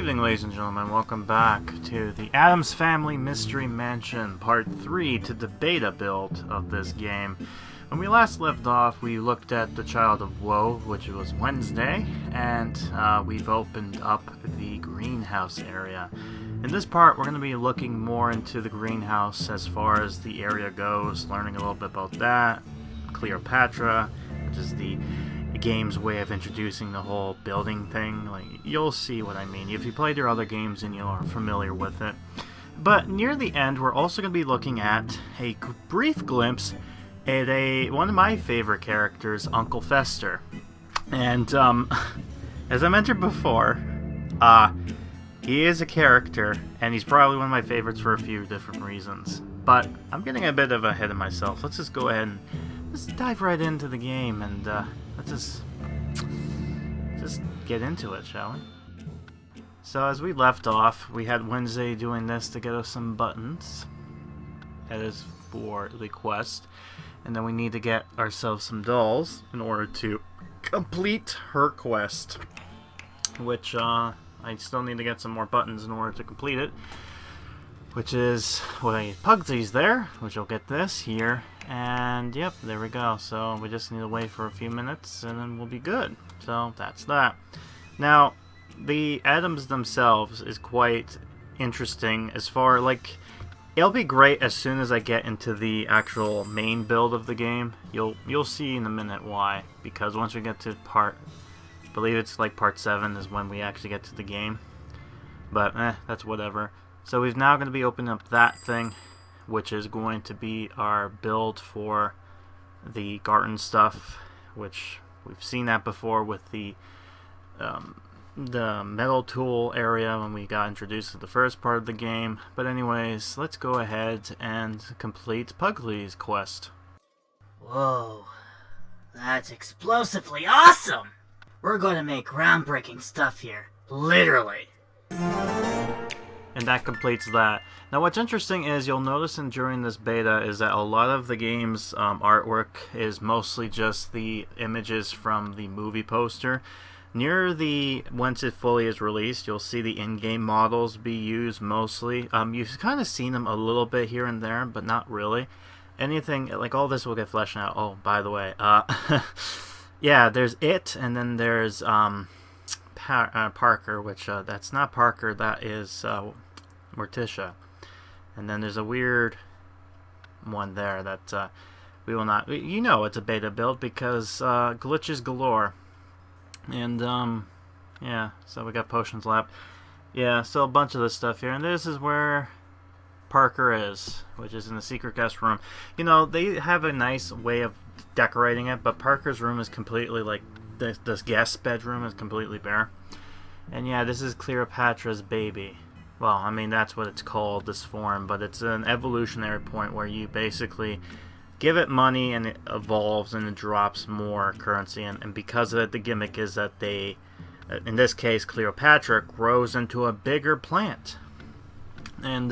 Good evening, ladies and gentlemen. Welcome back to the Addams Family Mystery Mansion Part 3 to the beta build of this game. When we last left off, we looked at the Child of Woe, which was Wednesday, and we've opened up the greenhouse area. In this part, we're going to be looking more into the greenhouse as far as the area goes, learning a little bit about that, Cleopatra, which is the game's way of introducing the whole building thing. Like, you'll see what I mean if you played your other games and you're familiar with it. But near the end, we're also going to be looking at a brief glimpse at one of my favorite characters, Uncle Fester. And as I mentioned before, he is a character, and he's probably one of my favorites for a few different reasons. But I'm getting a bit of ahead of myself. Let's just go ahead and let's dive right into the game, and let's just get into it, shall we? So as we left off, we had Wednesday doing this to get us some buttons. That is for the quest. And then we need to get ourselves some dolls in order to complete her quest. Which, I still need to get some more buttons in order to complete it. Which is, well, Pugsy's there, which will get this here. And, yep, there we go. So, we just need to wait for a few minutes, and then we'll be good. So, that's that. Now, the Addams themselves is quite interesting as far, like, it'll be great as soon as I get into the actual main build of the game. You'll see in a minute why. Because once we get to I believe it's like part 7 is when we actually get to the game. But, that's whatever. So we're now going to be opening up that thing, which is going to be our build for the garden stuff, which we've seen that before with the metal tool area when we got introduced to the first part of the game. But anyways, let's go ahead and complete Pugsy's quest. Whoa, that's explosively awesome! We're going to make groundbreaking stuff here, literally. And that completes that. Now what's interesting is you'll notice during this beta is that a lot of the game's artwork is mostly just the images from the movie poster. Once it fully is released, you'll see the in-game models be used mostly. You've kind of seen them a little bit here and there, but not really. Anything, like all this will get fleshed out. Oh, by the way, yeah, there's it, and then there's Parker, which that's not Parker, that is Morticia. And then there's a weird one there that we will not... You know it's a beta build because glitches galore. And, yeah, so we got Potions Lab. Yeah, so a bunch of this stuff here. And this is where Parker is, which is in the secret guest room. You know, they have a nice way of decorating it, but Parker's room is completely, like, this guest bedroom is completely bare. And yeah, this is Cleopatra's baby. Well, I mean, that's what it's called, this form, but it's an evolutionary point where you basically give it money and it evolves and it drops more currency. And because of it, the gimmick is that they, in this case, Cleopatra grows into a bigger plant. And,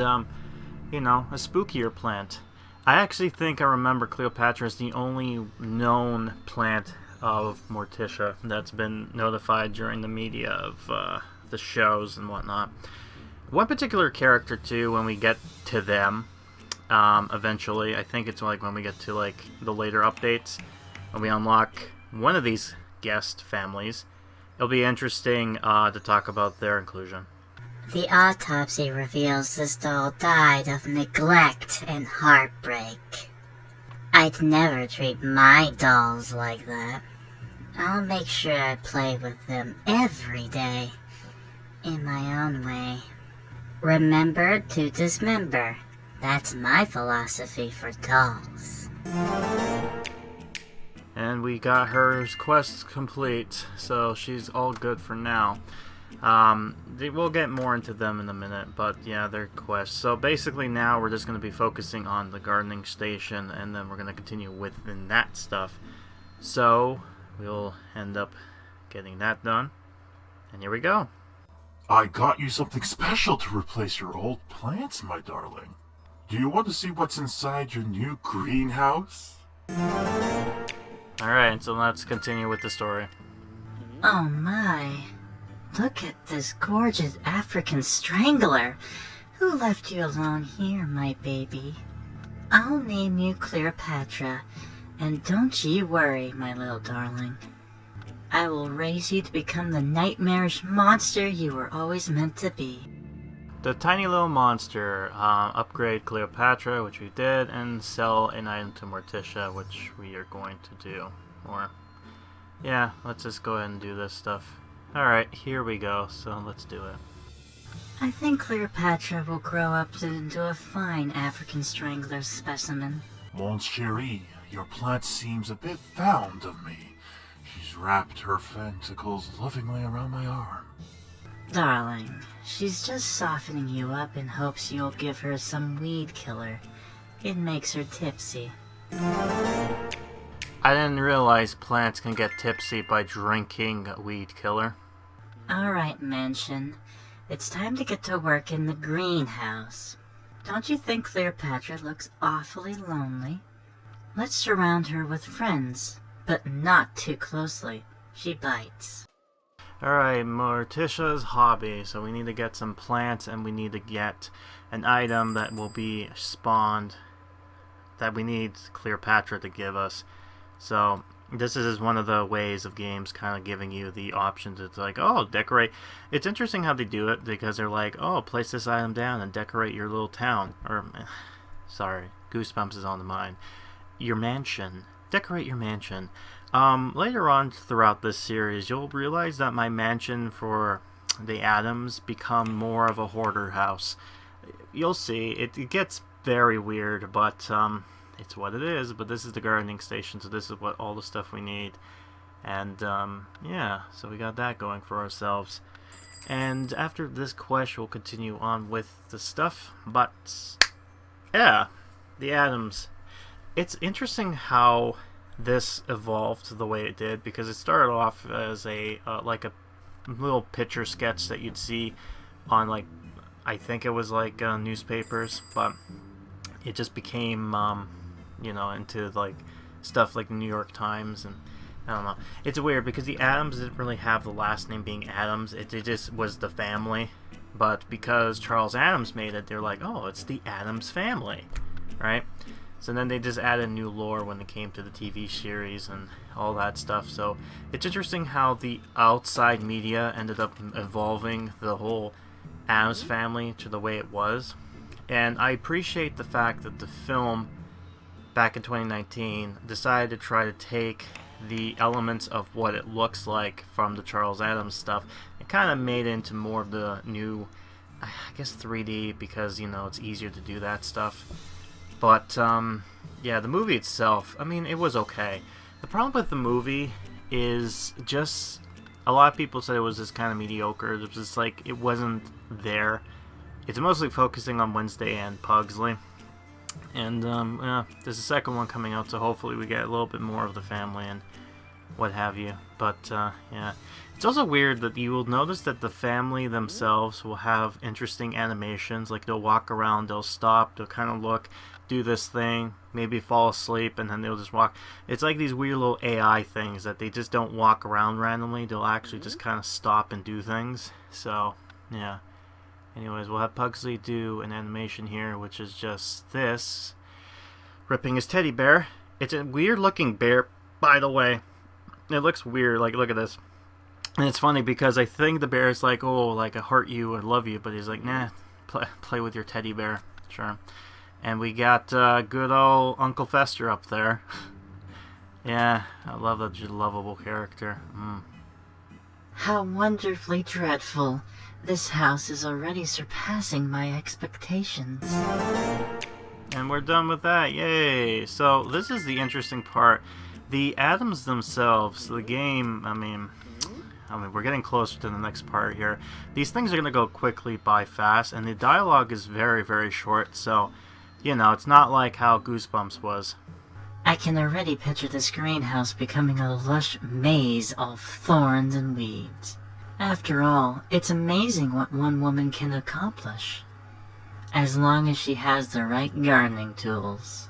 you know, a spookier plant. I actually think I remember Cleopatra is the only known plant of Morticia that's been notified during the media of the shows and whatnot. One particular character too, when we get to them eventually, I think it's like when we get to like the later updates, when we unlock one of these guest families, it'll be interesting to talk about their inclusion. The autopsy reveals this doll died of neglect and heartbreak. I'd never treat my dolls like that. I'll make sure I play with them every day, in my own way. Remember to dismember. That's my philosophy for dolls. And we got her quest complete, so she's all good for now. We'll get more into them in a minute, but yeah, their quests. So basically now we're just going to be focusing on the gardening station, and then we're going to continue within that stuff. So we'll end up getting that done. And here we go. I got you something special to replace your old plants, my darling. Do you want to see what's inside your new greenhouse? Alright, so let's continue with the story. Oh my. Look at this gorgeous African strangler. Who left you alone here, my baby? I'll name you Cleopatra, and don't you worry, my little darling. I will raise you to become the nightmarish monster you were always meant to be. The tiny little monster, upgrade Cleopatra, which we did, and sell an item to Morticia, which we are going to do. Or, yeah, let's just go ahead and do this stuff. Alright, here we go, so let's do it. I think Cleopatra will grow up into a fine African strangler specimen. Mon chéri, your plant seems a bit fond of me. She's wrapped her tentacles lovingly around my arm. Darling, she's just softening you up in hopes you'll give her some weed killer. It makes her tipsy. I didn't realize plants can get tipsy by drinking weed killer. Alright, Mansion. It's time to get to work in the greenhouse. Don't you think Cleopatra looks awfully lonely? Let's surround her with friends, but not too closely. She bites. Alright, Morticia's hobby. So we need to get some plants and we need to get an item that will be spawned that we need Cleopatra to give us. So this is one of the ways of games kind of giving you the options. It's like, oh, decorate. It's interesting how they do it because they're like, oh, place this item down and decorate your little town. Or, sorry, Goosebumps is on the mind. Your mansion. Decorate your mansion. Later on throughout this series, you'll realize that my mansion for the Addams become more of a hoarder house. You'll see. It gets very weird, but it's what it is. But this is the gardening station, so this is what all the stuff we need. And yeah, so we got that going for ourselves. And after this quest, we'll continue on with the stuff. But yeah, the Addams. It's interesting how this evolved the way it did, because it started off as a like a little picture sketch that you'd see on, like, I think it was like newspapers, but it just became you know, into like stuff like the New York Times, and I don't know. It's weird because the Addams didn't really have the last name being Addams. It just was the family, but because Charles Addams made it, they're like, oh, it's the Addams family, right? So then they just added new lore when it came to the TV series and all that stuff. So it's interesting how the outside media ended up evolving the whole Addams family to the way it was. And I appreciate the fact that the film, back in 2019, decided to try to take the elements of what it looks like from the Charles Addams stuff and kind of made it into more of the new, I guess, 3D, because, you know, it's easier to do that stuff. But, yeah, the movie itself, I mean, it was okay. The problem with the movie is just, a lot of people said it was just kind of mediocre. It was just like, it wasn't there. It's mostly focusing on Wednesday and Pugsley. And, yeah, there's a second one coming out, so hopefully we get a little bit more of the family and what have you. But, yeah. It's also weird that you will notice that the family themselves will have interesting animations. Like, they'll walk around, they'll stop, they'll kind of look, do this thing, maybe fall asleep, and then they'll just walk. It's like these weird little AI things that they just don't walk around randomly. They'll actually just kind of stop and do things. So, yeah. Anyways, we'll have Pugsley do an animation here, which is just this. Ripping his teddy bear. It's a weird looking bear, by the way. It looks weird. Like, look at this. And it's funny because I think the bear is like, oh, like, I hurt you, I love you. But he's like, nah, play with your teddy bear. Sure. And we got good old Uncle Fester up there. Yeah, I love that lovable character. How wonderfully dreadful. This house is already surpassing my expectations. And we're done with that. Yay! So this is the interesting part. The Addams themselves, the game, I mean, we're getting closer to the next part here. These things are going to go quickly by fast, and the dialogue is very, very short, so, you know, it's not like how Goosebumps was. I can already picture this greenhouse becoming a lush maze of thorns and weeds. After all, it's amazing what one woman can accomplish, as long as she has the right gardening tools.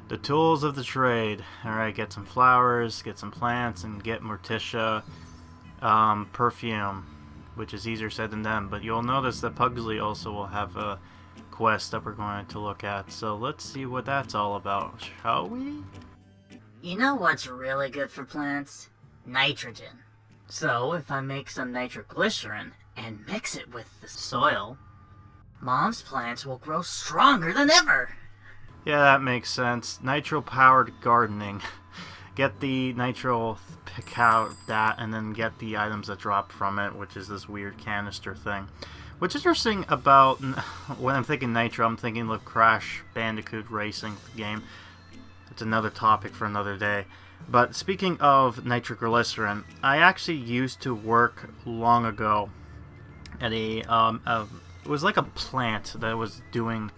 The tools of the trade. Alright, get some flowers, get some plants, and get Morticia perfume, which is easier said than done. But you'll notice that Pugsley also will have a quest that we're going to look at. So let's see what that's all about, shall we? You know what's really good for plants? Nitrogen. So if I make some nitroglycerin and mix it with the soil, Mom's plants will grow stronger than ever. Yeah, that makes sense. Nitro-powered gardening. Get the nitro, pick out that, and then get the items that drop from it, which is this weird canister thing. What's interesting about, when I'm thinking nitro, I'm thinking of Crash Bandicoot Racing game. It's another topic for another day. But speaking of nitroglycerin, I actually used to work long ago at it was like a plant that was doing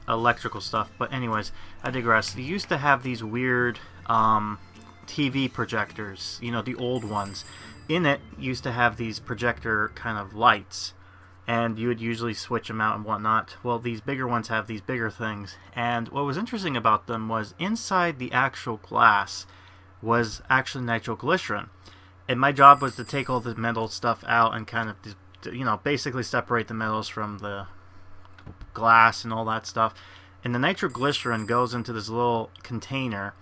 electrical stuff. But anyways, I digress. They used to have these weird TV projectors, you know, the old ones. In it used to have these projector kind of lights, and you would usually switch them out and whatnot. Well, these bigger ones have these bigger things, and what was interesting about them was inside the actual glass was actually nitroglycerin, and my job was to take all the metal stuff out and kind of, you know, basically separate the metals from the glass and all that stuff. And the nitroglycerin goes into this little container,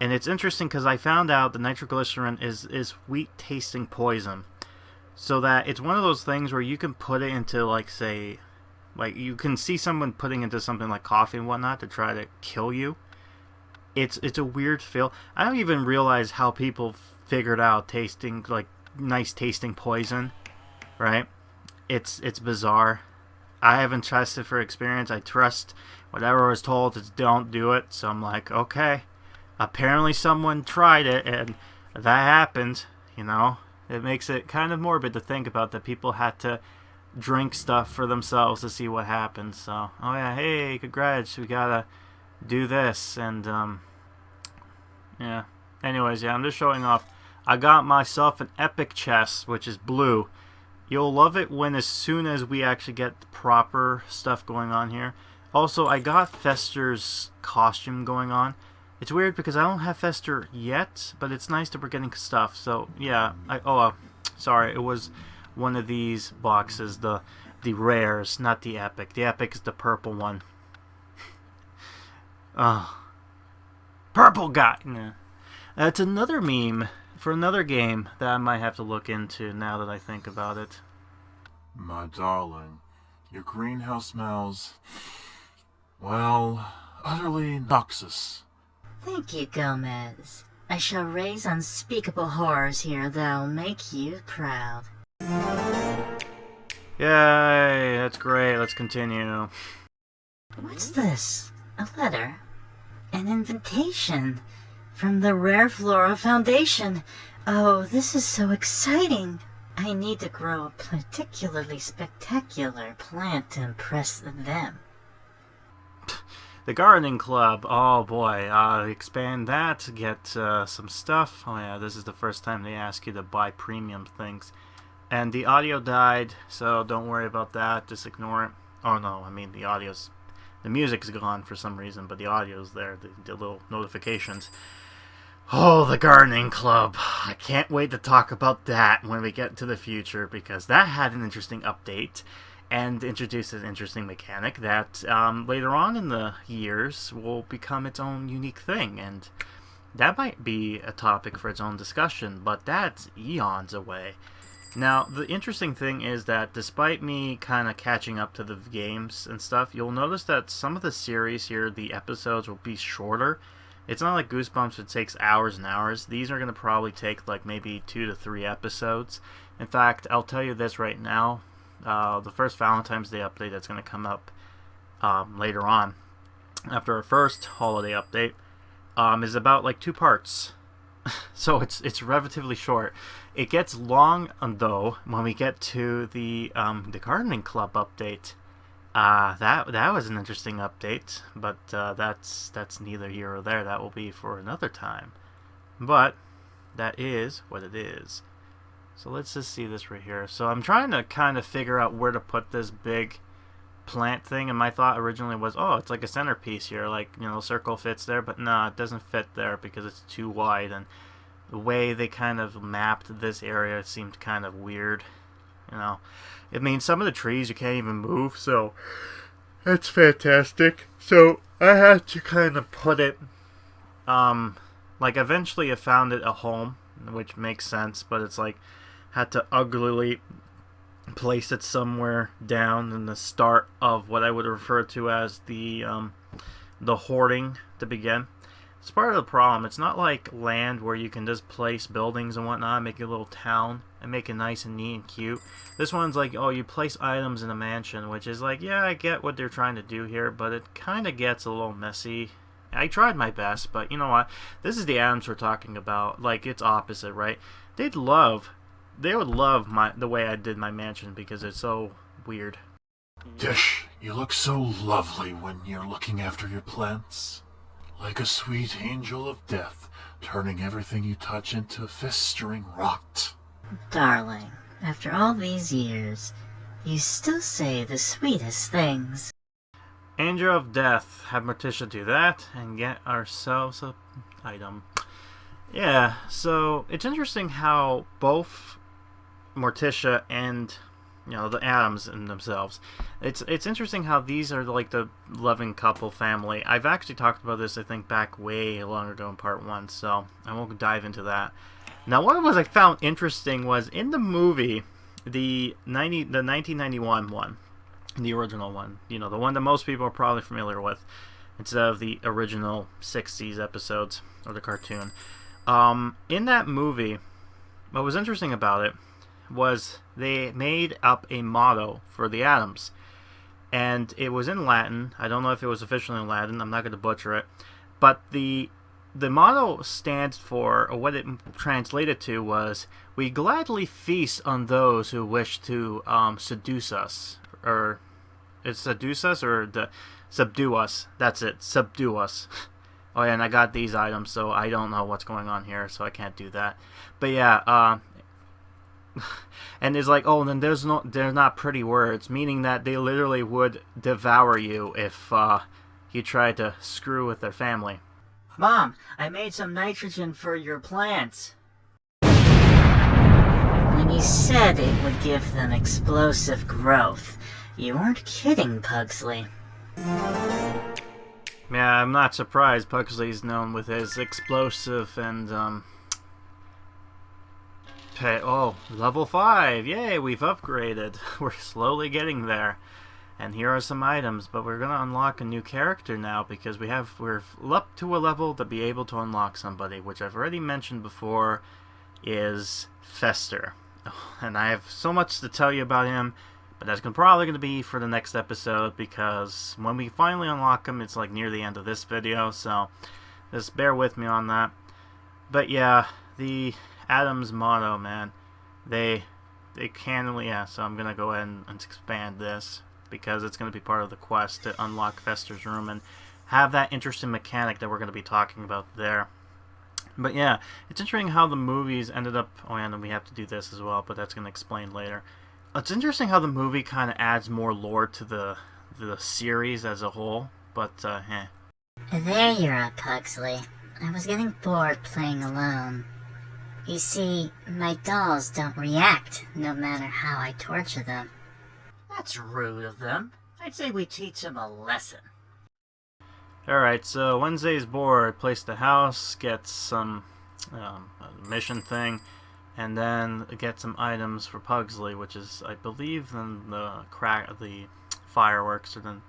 and it's interesting because I found out the nitroglycerin is wheat tasting poison, so that it's one of those things where you can put it into, like, say, like, you can see someone putting into something like coffee and whatnot to try to kill you. It's a weird feel. I don't even realize how people figured out tasting, like, nice tasting poison, right? It's bizarre. I haven't trusted for experience. I trust whatever I was told is don't do it. So I'm like, okay. Apparently someone tried it and that happened, you know. It makes it kind of morbid to think about that people had to drink stuff for themselves to see what happened. So, oh yeah, hey, congrats, we gotta do this. And, yeah. Anyways, yeah, I'm just showing off. I got myself an epic chest, which is blue. You'll love it when as soon as we actually get the proper stuff going on here. Also, I got Fester's costume going on. It's weird because I don't have Fester yet, but it's nice that we're getting stuff. So, yeah. Sorry, it was one of these boxes, the rares, not the epic. The epic is the purple one. Purple guy! Nah. That's another meme for another game that I might have to look into now that I think about it. My darling, your greenhouse smells, well, utterly noxious. Thank you, Gomez. I shall raise unspeakable horrors here that'll make you proud. Yay, that's great. Let's continue. What's this? A letter? An invitation? From the Rare Flora Foundation. Oh, this is so exciting. I need to grow a particularly spectacular plant to impress them. The Gardening Club. Oh boy. Expand that. Get some stuff. Oh yeah, this is the first time they ask you to buy premium things. And the audio died, so don't worry about that. Just ignore it. Oh no, I mean the music's gone for some reason, but the audio's there. The little notifications. Oh, the Gardening Club. I can't wait to talk about that when we get to the future, because that had an interesting update and introduced an interesting mechanic that later on in the years will become its own unique thing, and that might be a topic for its own discussion, but that's eons away. Now, the interesting thing is that despite me kind of catching up to the games and stuff, you'll notice that some of the series here, the episodes will be shorter. It's not like Goosebumps, it takes hours and hours. These are going to probably take like maybe 2 to 3 episodes. In fact, I'll tell you this right now. The first Valentine's Day update that's going to come up later on, after our first holiday update, is about like 2 parts. So it's relatively short. It gets long, though, when we get to the Gardening Club update. That was an interesting update, but that's neither here or there. That will be for another time. But that is what it is. So let's just see this right here. So I'm trying to kind of figure out where to put this big plant thing, and my thought originally was, oh, it's like a centerpiece here, like, you know, circle fits there, but no, it doesn't fit there because it's too wide, and the way they kind of mapped this area seemed kind of weird. You know, I mean, some of the trees you can't even move, so that's fantastic. So I had to kind of put it, like eventually I found it a home, which makes sense, but it's like, had to uglily place it somewhere down in the start of what I would refer to as the hoarding to begin. It's part of the problem. It's not like land where you can just place buildings and whatnot, make a little town, and make it nice and neat and cute. This one's like, oh, you place items in a mansion, which is like, yeah, I get what they're trying to do here, but it kind of gets a little messy. I tried my best, but you know what? This is the Addams we're talking about. Like, it's opposite, right? They would love the way I did my mansion because it's so weird. Dish, you look so lovely when you're looking after your plants. Like a sweet angel of death, turning everything you touch into festering rot. Darling, after all these years, you still say the sweetest things. Angel of Death, have Morticia do that, and get ourselves a item. Yeah, so it's interesting how both Morticia and, you know, the Addams in themselves, it's interesting how these are like the loving couple family. I've actually talked about this, I think, back way long ago in part 1, so I won't dive into that. Now, what I found interesting was in the movie, the 1991 one, the original one, you know, the one that most people are probably familiar with, instead of the original 60s episodes of the cartoon. In that movie, what was interesting about it was they made up a motto for the Addams, and it was in Latin. I don't know if it was officially in Latin. I'm not going to butcher it, but the motto stands for, or what it translated to was, "We gladly feast on those who wish to seduce us," or it's seduce us or the subdue us. That's it, subdue us. Oh yeah, and I got these items, so I don't know what's going on here, so I can't do that. But yeah, and it's like, oh, then they're not pretty words, meaning that they literally would devour you if you tried to screw with their family. Mom, I made some nitrogen for your plants. When you said it would give them explosive growth, you weren't kidding, Pugsley. Yeah, I'm not surprised. Pugsley's known with his explosive and, oh, level 5. Yay, we've upgraded. We're slowly getting there. And here are some items, but we're going to unlock a new character now because we're up to a level to be able to unlock somebody, which I've already mentioned before is Fester. And I have so much to tell you about him, but that's probably going to be for the next episode because when we finally unlock him, it's like near the end of this video, so just bear with me on that. But yeah, the Addams motto, man, they can, yeah, so I'm going to go ahead and expand this because it's going to be part of the quest to unlock Fester's room and have that interesting mechanic that we're going to be talking about there. But yeah, it's interesting how the movies ended up, oh and then we have to do this as well, but that's going to explain later. It's interesting how the movie kind of adds more lore to the series as a whole, but There you're at, Pugsley. I was getting bored playing alone. You see, my dolls don't react no matter how I torture them. That's rude of them. I'd say we teach them a lesson. Alright, so Wednesday's bored. Place the house, get some mission thing, and then get some items for Pugsley, which is, I believe, then the fireworks, or then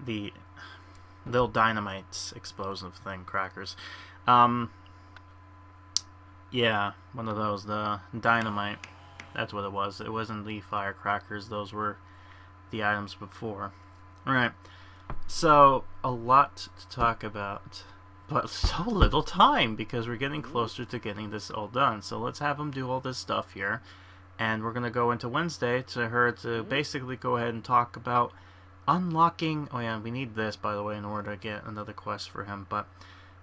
the little dynamite explosive thing, crackers. Yeah, one of those, the dynamite. That's what it was. It wasn't the firecrackers. Those were the items before. Alright, so a lot to talk about, but so little time because we're getting closer to getting this all done. So let's have them do all this stuff here. And we're going to go into Wednesday to her to basically go ahead and talk about unlocking... Oh yeah, we need this, by the way, in order to get another quest for him. But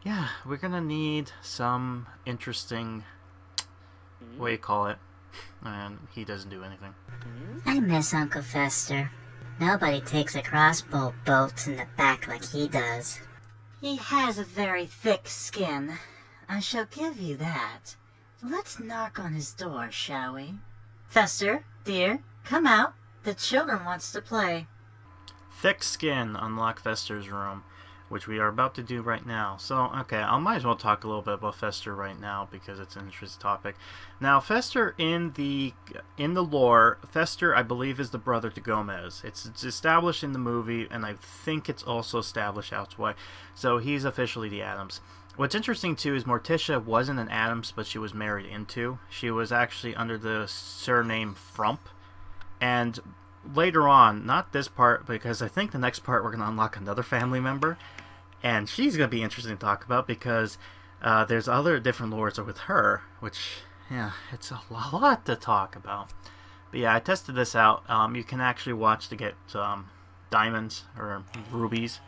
yeah, we're going to need some interesting... What do you call it? And he doesn't do anything. I miss Uncle Fester. Nobody takes a crossbow bolt in the back like he does. He has a very thick skin. I shall give you that. Let's knock on his door, shall we? Fester, dear, come out. The children wants to play. Thick skin, unlock Fester's room, which we are about to do right now. So, okay, I might as well talk a little bit about Fester right now because it's an interesting topic. Now, Fester in the lore, Fester I believe is the brother to Gomez. It's established in the movie, and I think it's also established elsewhere. So he's officially the Addams. What's interesting too is Morticia wasn't an Addams, but she was married into. She was actually under the surname Frump, and later on, not this part, because I think the next part we're going to unlock another family member, and she's going to be interesting to talk about because there's other different lores with her, which, yeah, it's a lot to talk about. But yeah, I tested this out. You can actually watch to get diamonds, or rubies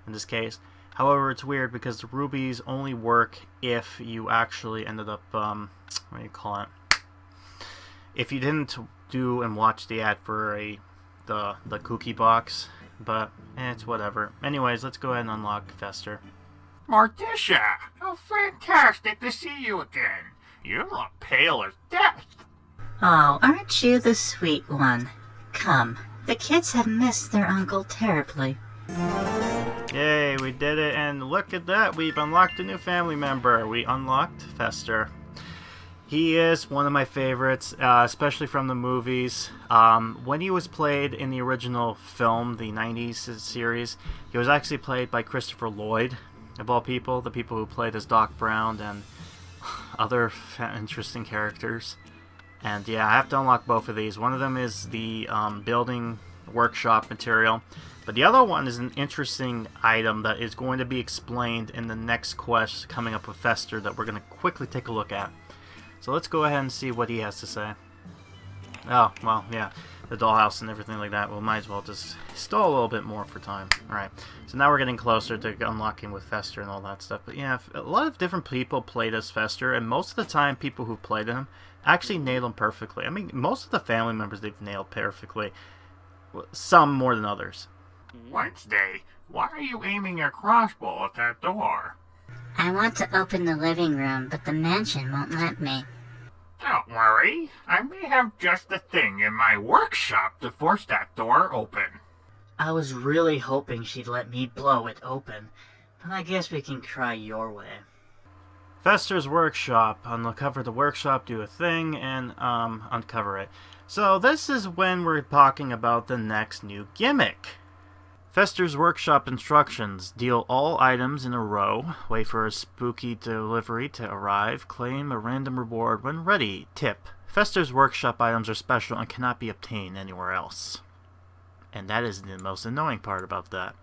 in this case. However, it's weird because the rubies only work if you actually ended up, what do you call it? If you didn't do and watch the ad for the kooky box, but it's whatever. Anyways, let's go ahead and unlock Fester. Morticia, how fantastic to see you again. You look pale as death. Oh, aren't you the sweet one? Come, the kids have missed their uncle terribly. Yay, we did it, and look at that, we've unlocked a new family member. We unlocked Fester. He is one of my favorites, especially from the movies. When he was played in the original film, the 90s series, he was actually played by Christopher Lloyd, of all people, the people who played as Doc Brown and other interesting characters. And yeah, I have to unlock both of these. One of them is the building workshop material, but the other one is an interesting item that is going to be explained in the next quest coming up with Fester that we're going to quickly take a look at. So let's go ahead and see what he has to say. Oh, well, yeah, the dollhouse and everything like that. Well, might as well just stall a little bit more for time. Alright, so now we're getting closer to unlocking with Fester and all that stuff. But yeah, a lot of different people played as Fester, and most of the time people who've played him actually nailed him perfectly. I mean, most of the family members they've nailed perfectly. Some more than others. Wednesday, why are you aiming your crossbow at that door? I want to open the living room, but the mansion won't let me. Don't worry, I may have just the thing in my workshop to force that door open. I was really hoping she'd let me blow it open, but I guess we can try your way. Fester's workshop. Uncover the workshop, do a thing, and uncover it. So this is when we're talking about the next new gimmick. Fester's workshop instructions. Deal all items in a row. Wait for a spooky delivery to arrive. Claim a random reward when ready. Tip. Fester's workshop items are special and cannot be obtained anywhere else. And that is the most annoying part about that.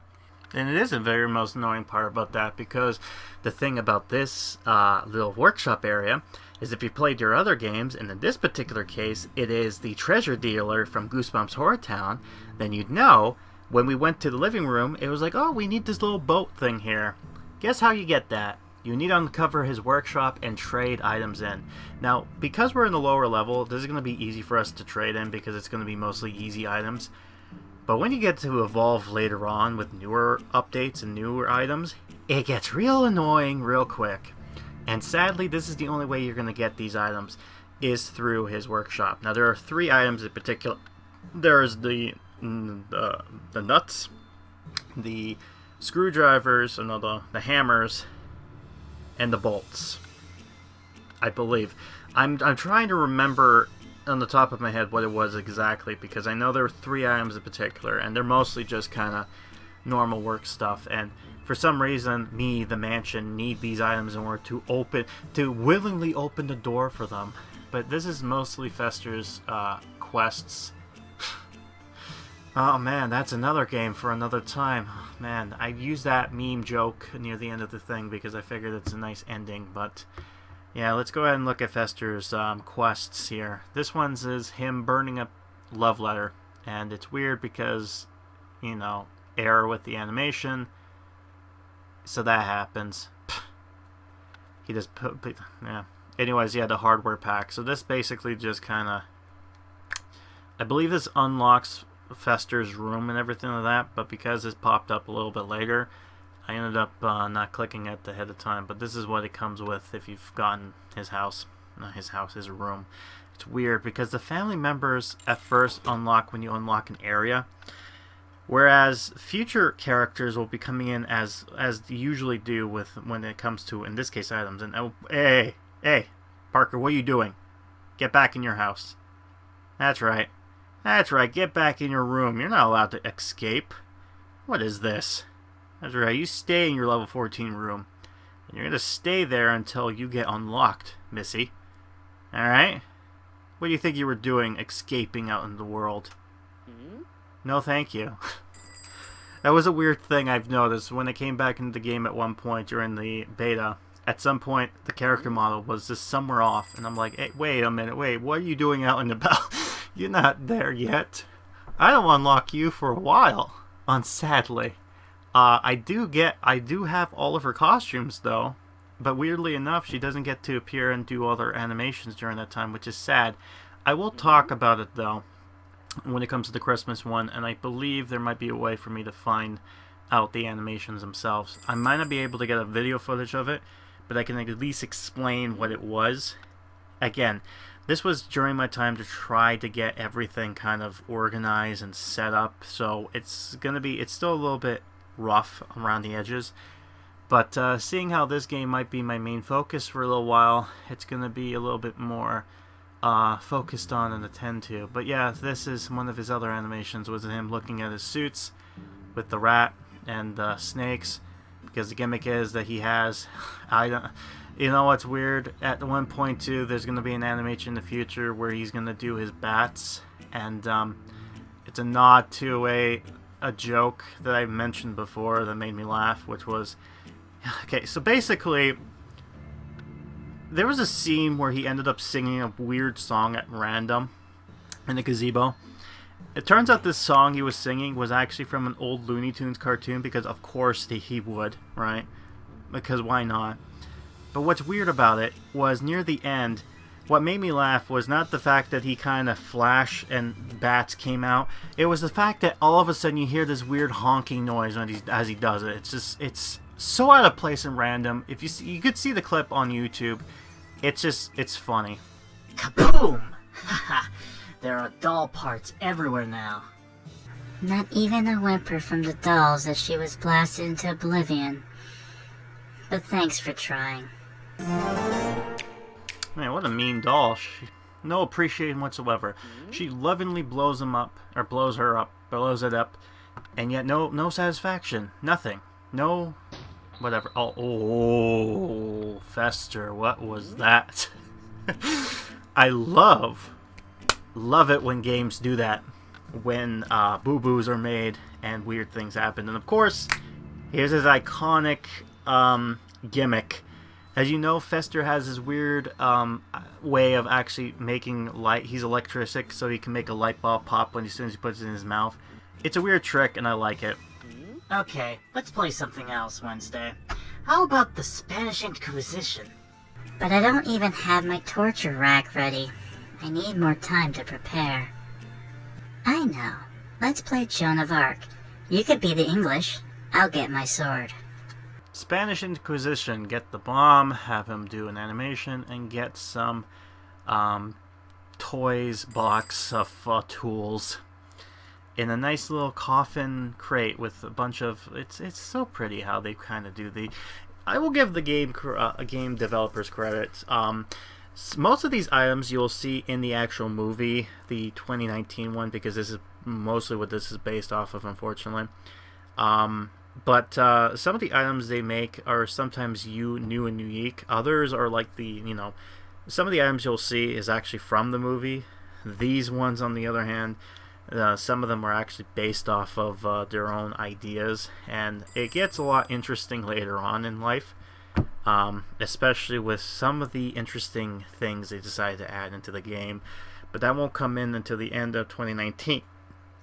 And it is the very most annoying part about that, because the thing about this little workshop area is if you played your other games, and in this particular case it is the treasure dealer from Goosebumps Horror Town, then you'd know when we went to the living room, it was like, oh, we need this little boat thing here. Guess how you get that? You need to uncover his workshop and trade items in. Now, because we're in the lower level, this is going to be easy for us to trade in because it's going to be mostly easy items. But when you get to evolve later on with newer updates and newer items, it gets real annoying real quick. And sadly, this is the only way you're going to get these items, is through his workshop. Now, there are 3 items in particular. There's the nuts, the screwdrivers, the hammers, and the bolts, I believe. I'm trying to remember on the top of my head what it was exactly, because I know there were 3 items in particular, and they're mostly just kind of normal work stuff, and for some reason, me, the mansion, need these items in order to willingly open the door for them. But this is mostly Fester's quests. Oh man, that's another game for another time. Man, I used that meme joke near the end of the thing because I figured it's a nice ending, but yeah, let's go ahead and look at Fester's quests here. This one's is him burning a love letter, and it's weird because, you know, error with the animation, so that happens. He just yeah. Anyways, yeah, the hardware pack. So this basically just kind of, I believe this unlocks Fester's room and everything like that, but because this popped up a little bit later, I ended up not clicking it ahead of time, but this is what it comes with if you've gotten his house. Not his house, his room. It's weird because the family members at first unlock when you unlock an area, whereas future characters will be coming in as they usually do with when it comes to, in this case, Addams. And oh, hey, Parker, what are you doing? Get back in your house. That's right. That's right, get back in your room. You're not allowed to escape. What is this? That's right, you stay in your level 14 room. And you're going to stay there until you get unlocked, Missy. Alright? What do you think you were doing escaping out in the world? No, thank you. That was a weird thing I've noticed. When I came back into the game at one point during the beta, at some point the character model was just somewhere off. And I'm like, hey, wait a minute, what are you doing out and about? You're not there yet. I don't unlock you for a while, unsadly. I do have all of her costumes though, but weirdly enough, she doesn't get to appear and do other animations during that time, which is sad. I will talk about it though when it comes to the Christmas one, and I believe there might be a way for me to find out the animations themselves. I might not be able to get a video footage of it, but I can at least explain what it was. Again, this was during my time to try to get everything kind of organized and set up, so it's still a little bit rough around the edges. But seeing how this game might be my main focus for a little while, it's going to be a little bit more focused on and attend to. But yeah, this is one of his other animations, was him looking at his suits with the rat and snakes, because the gimmick is that he has, you know what's weird? At one point too, there's going to be an animation in the future where he's going to do his bats, and it's a nod to a joke that I mentioned before that made me laugh, which was, okay, so basically, there was a scene where he ended up singing a weird song at random in the gazebo. It turns out this song he was singing was actually from an old Looney Tunes cartoon, because of course he would, right? Because why not? But what's weird about it was near the end, what made me laugh was not the fact that he kind of flash and bats came out. It was the fact that all of a sudden you hear this weird honking noise as he does it. It's so out of place and random. If you could see the clip on YouTube. It's funny. Kaboom! There are doll parts everywhere now. Not even a whimper from the dolls as she was blasted into oblivion. But thanks for trying. Man, what a mean doll. No appreciation whatsoever. She lovingly blows him up, or blows it up, and yet no satisfaction. Nothing. No whatever. Oh, Fester, what was that? I love it when games do that. When boo-boos are made and weird things happen. And of course, here's his iconic gimmick. As you know, Fester has his weird way of actually making light. He's electricic, so he can make a light bulb pop as soon as he puts it in his mouth. It's a weird trick, and I like it. Okay, let's play something else, Wednesday. How about the Spanish Inquisition? But I don't even have my torture rack ready. I need more time to prepare. I know. Let's play Joan of Arc. You could be the English. I'll get my sword. Spanish Inquisition. Get the bomb, have him do an animation, and get some toys box of tools in a nice little coffin crate with a bunch of... It's so pretty how they kind of do the... I will give the game developers credit. Most of these items you'll see in the actual movie, the 2019 one, because this is mostly what this is based off of, unfortunately. But some of the items they make are sometimes new and unique. Others are like some of the items you'll see is actually from the movie. These ones, on the other hand, some of them are actually based off of their own ideas, and it gets a lot interesting later on in life, especially with some of the interesting things they decided to add into the game. But that won't come in until the end of 2019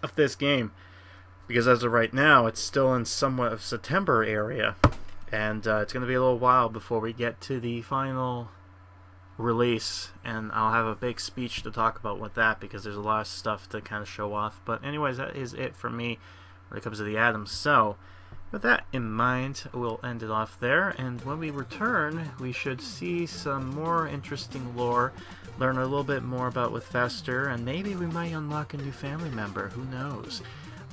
of this game, because as of right now, it's still in somewhat of September area, and it's going to be a little while before we get to the final release, and I'll have a big speech to talk about with that, because there's a lot of stuff to kind of show off. But anyways, that is it for me when it comes to the Addams. So With that in mind, we'll end it off there, and when we return, we should see some more interesting lore, learn a little bit more about with Fester, and maybe we might unlock a new family member, who knows.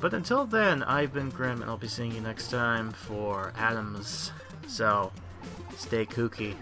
But until then, I've been Grim, and I'll be seeing you next time for Addams. So, stay kooky.